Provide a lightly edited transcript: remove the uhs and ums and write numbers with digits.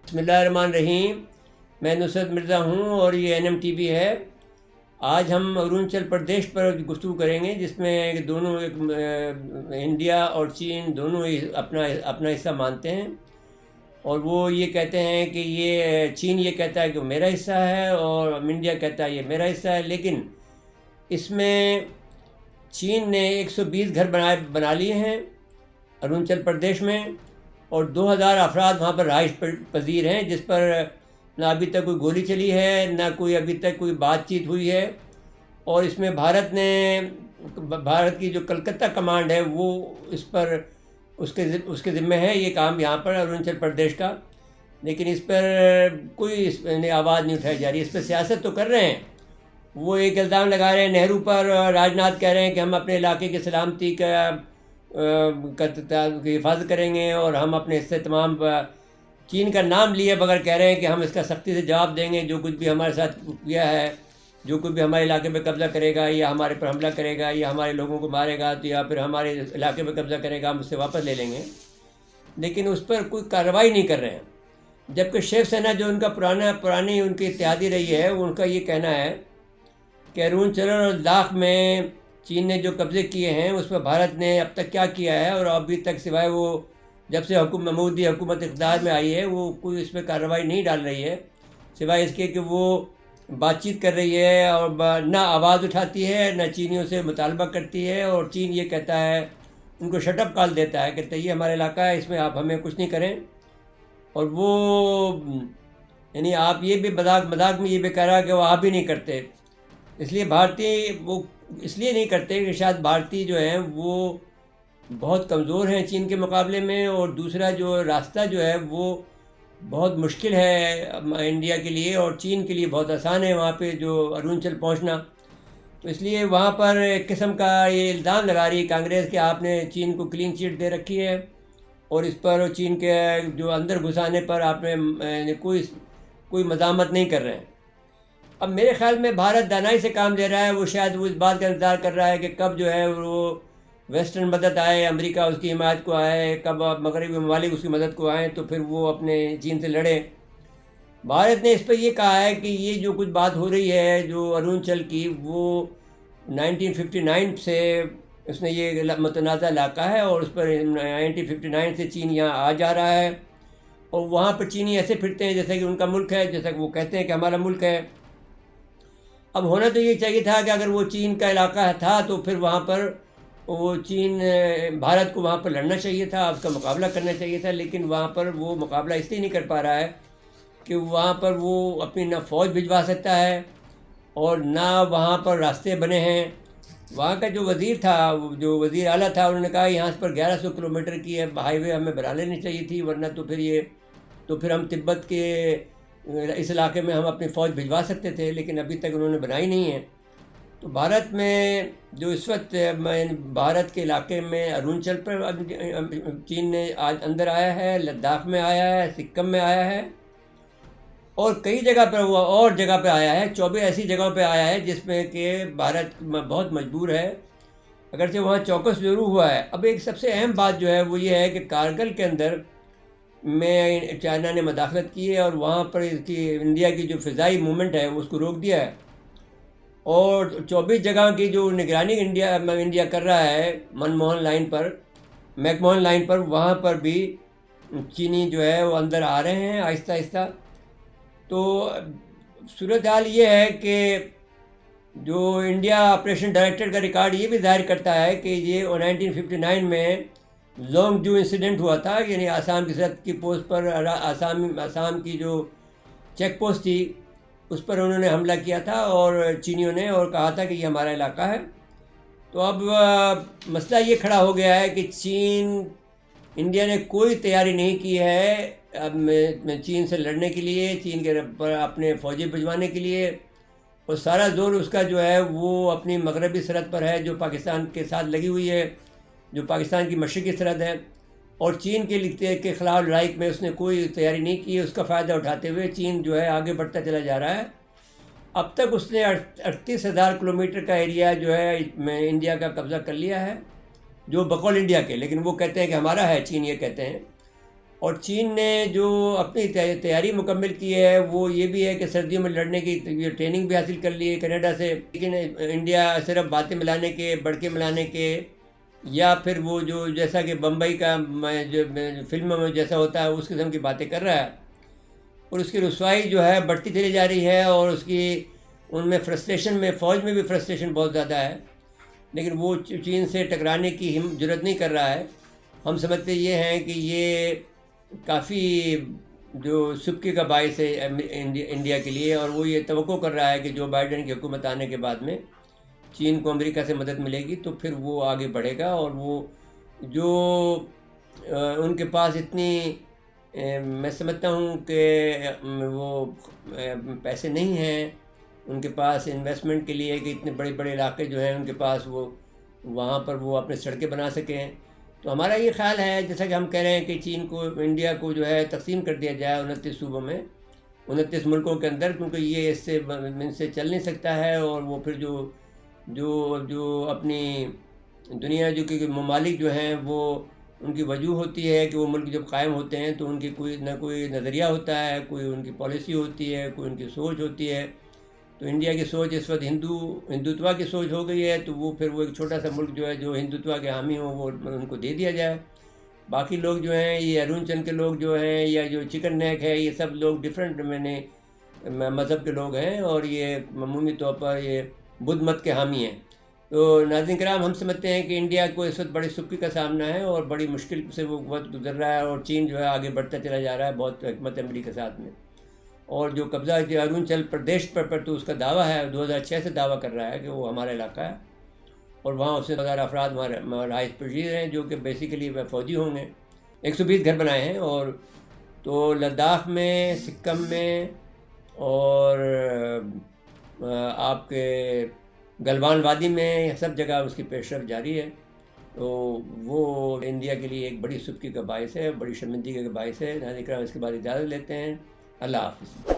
بسم اللہ الرحمن الرحیم. میں نصرت مرزا ہوں اور یہ NMTV ہے. آج ہم اروناچل پردیش پر گفتگو کریں گے، جس میں دونوں انڈیا اور چین دونوں اپنا حصہ مانتے ہیں، اور وہ یہ کہتے ہیں کہ چین یہ کہتا ہے کہ میرا حصہ ہے اور انڈیا کہتا ہے یہ میرا حصہ ہے. لیکن اس میں چین نے 120 گھر بنا لیے ہیں اروناچل پردیش میں، اور 2000 افراد وہاں پر رہائش پذیر ہیں، جس پر نہ ابھی تک کوئی گولی چلی ہے، نہ کوئی ابھی تک کوئی بات چیت ہوئی ہے. اور اس میں بھارت کی جو کلکتہ کمانڈ ہے وہ اس کے ذمہ ہے یہ کام یہاں پر اروناچل پردیش کا. لیکن اس پر کوئی آواز نہیں اٹھائی جا رہی. اس پہ سیاست تو کر رہے ہیں، وہ ایک الزام لگا رہے ہیں نہرو پر، راج ناتھ کہہ رہے ہیں کہ ہم اپنے علاقے کی سلامتی کا حفاظت کریں گے، اور ہم اپنے حصے تمام چین کا نام لیے بغیر کہہ رہے ہیں کہ ہم اس کا سختی سے جواب دیں گے. جو کچھ بھی ہمارے ساتھ کیا ہے، جو کچھ بھی ہمارے علاقے پہ قبضہ کرے گا یا ہمارے پر حملہ کرے گا یا ہمارے لوگوں کو مارے گا، تو یا پھر ہمارے علاقے پہ قبضہ کرے گا، ہم اس سے واپس لے لیں گے. لیکن اس پر کوئی کارروائی نہیں کر رہے ہیں. جبکہ شیو سینا جو ان کا پرانی ان کی اتحادی رہی ہے، ان کا یہ کہنا ہے کہ اروناچل اور لداخ میں چین نے جو قبضے کیے ہیں اس پر بھارت نے اب تک کیا کیا ہے، اور ابھی تک سوائے وہ جب سے مودی حکومت اقتدار میں آئی ہے وہ کوئی اس پہ کارروائی نہیں ڈال رہی ہے، سوائے اس کے کہ وہ بات چیت کر رہی ہے اور نہ آواز اٹھاتی ہے، نہ چینیوں سے مطالبہ کرتی ہے. اور چین یہ کہتا ہے، ان کو شٹ اپ کال دیتا ہے کہ یہ ہمارا علاقہ ہے، اس میں آپ ہمیں کچھ نہیں کریں. اور وہ یعنی آپ یہ بھی مذاق میں یہ بھی کہہ رہا کہ وہ آپ ہی نہیں کرتے. اس لیے وہ اس لیے نہیں کرتے کہ شاید بھارتی جو ہیں وہ بہت کمزور ہیں چین کے مقابلے میں، اور دوسرا جو راستہ جو ہے وہ بہت مشکل ہے انڈیا کے لیے، اور چین کے لیے بہت آسان ہے وہاں پہ جو اروناچل پہنچنا. تو اس لیے وہاں پر ایک قسم کا یہ الزام لگا رہی ہے کانگریس کہ آپ نے چین کو کلین چٹ دے رکھی ہے، اور اس پر چین کے جو اندر گھسانے پر آپ نے کوئی مزاحمت نہیں کر رہے ہیں. اب میرے خیال میں بھارت دانائی سے کام لے رہا ہے. وہ شاید وہ اس بات کا انتظار کر رہا ہے کہ کب جو ہے وہ ویسٹرن مدد آئے، امریکہ اس کی حمایت کو آئے، کب مغربی ممالک اس کی مدد کو آئیں، تو پھر وہ اپنے چین سے لڑے. بھارت نے اس پہ یہ کہا ہے کہ یہ جو کچھ بات ہو رہی ہے جو اروناچل کی، وہ 1959 سے اس نے یہ متنازع علاقہ ہے، اور اس پر 1959 سے چین یہاں آ جا رہا ہے، اور وہاں پر چینی ایسے پھرتے ہیں جیسے کہ ان کا ملک ہے، جیسا کہ وہ کہتے ہیں کہ ہمارا ملک ہے. اب ہونا تو یہ چاہیے تھا کہ اگر وہ چین کا علاقہ تھا تو پھر وہاں پر وہ بھارت کو وہاں پر لڑنا چاہیے تھا، اس کا مقابلہ کرنا چاہیے تھا. لیکن وہاں پر وہ مقابلہ اس لیے نہیں کر پا رہا ہے کہ وہاں پر وہ اپنی نہ فوج بھجوا سکتا ہے اور نہ وہاں پر راستے بنے ہیں. وہاں کا جو وزیر تھا، جو وزیر اعلیٰ تھا، انہوں نے کہا یہاں پر 1100 کلومیٹر کی ہائی وے ہمیں بنا لینی چاہیے تھی، ورنہ تو پھر ہم تبت کے اس علاقے میں ہم اپنی فوج بھجوا سکتے تھے. لیکن ابھی تک انہوں نے بنائی نہیں ہے. تو بھارت میں جو اس وقت بھارت کے علاقے میں اروناچل پر چین نے آج اندر آیا ہے، لداخ میں آیا ہے، سکم میں آیا ہے، اور کئی جگہ پر وہ اور جگہ پہ آیا ہے. 24 ایسی جگہوں پہ آیا ہے جس میں کہ بھارت بہت مجبور ہے، اگرچہ وہاں چوکس ضرور ہوا ہے. اب ایک سب سے اہم بات جو ہے وہ یہ ہے کہ کارگل کے اندر میں چائنا نے مداخلت کی ہے، اور وہاں پر انڈیا کی جو فضائی موومنٹ ہے اس کو روک دیا ہے. اور 24 جگہ کی جو نگرانی انڈیا کر رہا ہے میک موہن لائن پر، وہاں پر بھی چینی جو ہے وہ اندر آ رہے ہیں آہستہ آہستہ. تو صورتحال یہ ہے کہ جو انڈیا آپریشن ڈائریکٹر کا ریکارڈ یہ بھی ظاہر کرتا ہے کہ یہ 1959 میں لونگ جو انسیڈنٹ ہوا تھا، یعنی آسام کی سرحد کی پوسٹ پر آسام کی جو چیک پوسٹ تھی اس پر انہوں نے حملہ کیا تھا، اور چینیوں نے، اور کہا تھا کہ یہ ہمارا علاقہ ہے. تو اب مسئلہ یہ کھڑا ہو گیا ہے کہ انڈیا نے کوئی تیاری نہیں کی ہے اب چین سے لڑنے کے لیے، چین کے پر اپنے فوجی بھجوانے کے لیے. اور سارا زور اس کا جو ہے وہ اپنی مغربی سرحد پر ہے جو پاکستان کے ساتھ لگی ہوئی ہے، جو پاکستان کی مشرقی سرحد ہے. اور چین کے خلاف لڑائی میں اس نے کوئی تیاری نہیں کی. اس کا فائدہ اٹھاتے ہوئے چین جو ہے آگے بڑھتا چلا جا رہا ہے. اب تک اس نے 38,000 کلومیٹر کا ایریا جو ہے انڈیا کا قبضہ کر لیا ہے، جو بقول انڈیا کے، لیکن وہ کہتے ہیں کہ ہمارا ہے، چین یہ کہتے ہیں. اور چین نے جو اپنی تیاری مکمل کی ہے وہ یہ بھی ہے کہ سردیوں میں لڑنے کی ٹریننگ بھی حاصل کر لی ہے کینیڈا سے. لیکن انڈیا صرف باتیں ملانے کے، بڑکے ملانے کے، یا پھر وہ جو جیسا کہ بمبئی کا جو فلموں میں جیسا ہوتا ہے اس قسم کی باتیں کر رہا ہے، اور اس کی رسوائی جو ہے بڑھتی چلی جا رہی ہے، اور اس کی ان میں فرسٹریشن میں، فوج میں بھی فرسٹریشن بہت زیادہ ہے. لیکن وہ چین سے ٹکرانے کی جرات نہیں کر رہا ہے. ہم سمجھتے یہ ہیں کہ یہ کافی جو سبکی کا باعث ہے انڈیا کے لیے، اور وہ یہ توقع کر رہا ہے کہ جو بائیڈن کی حکومت آنے کے بعد میں چین کو امریکہ سے مدد ملے گی تو پھر وہ آگے بڑھے گا. اور وہ جو ان کے پاس اتنی میں سمجھتا ہوں کہ وہ پیسے نہیں ہیں ان کے پاس انویسٹمنٹ کے لیے کہ اتنے بڑے بڑے علاقے جو ہیں ان کے پاس وہ وہاں پر وہ اپنے سڑکیں بنا سکیں. تو ہمارا یہ خیال ہے جیسا کہ ہم کہہ رہے ہیں کہ چین کو، انڈیا کو جو ہے تقسیم کر دیا جائے 29 صوبوں میں، 29 ملکوں کے اندر، کیونکہ یہ اس سے چل نہیں سکتا ہے. اور وہ پھر جو اپنی دنیا جو کہ ممالک جو ہیں وہ ان کی وجوہ ہوتی ہے کہ وہ ملک جب قائم ہوتے ہیں تو ان کی کوئی نہ کوئی نظریہ ہوتا ہے، کوئی ان کی پالیسی ہوتی ہے، کوئی ان کی سوچ ہوتی ہے. تو انڈیا کی سوچ اس وقت ہندوتوا کی سوچ ہو گئی ہے. تو وہ پھر وہ ایک چھوٹا سا ملک جو ہے جو ہندوتوا کے حامی ہوں وہ ان کو دے دیا جائے. باقی لوگ جو ہیں یہ اروناچل کے لوگ جو ہیں یا جو چکن نیک ہے، یہ سب لوگ ڈفرینٹ مذہب کے لوگ ہیں، اور یہ عمومی طور پر یہ بدھ مت کے حامی ہیں. تو ناظرین کرام، ہم سمجھتے ہیں کہ انڈیا کو اس وقت بڑی سختی کا سامنا ہے اور بڑی مشکل سے وہ وقت گزر رہا ہے، اور چین جو ہے آگے بڑھتا چلا جا رہا ہے بہت حکمت عملی کے ساتھ میں. اور جو قبضہ جو اروناچل پردیش پر تو اس کا دعویٰ ہے، 2006 سے دعویٰ کر رہا ہے کہ وہ ہمارا علاقہ ہے، اور وہاں اس سے 1000 افراد رہائش پذیر ہیں جو کہ بیسیکلی فوجی ہوں گے. 120 گھر بنائے ہیں. اور تو لداخ میں، سکم میں، اور آپ کے گلوان وادی میں، سب جگہ اس کی پیش رفت جاری ہے. تو وہ انڈیا کے لیے ایک بڑی سبکی کا باعث ہے، بڑی شرمندگی کا باعث ہے. ناظرین کرام، اس کے بعد اجازت لیتے ہیں. اللہ حافظ.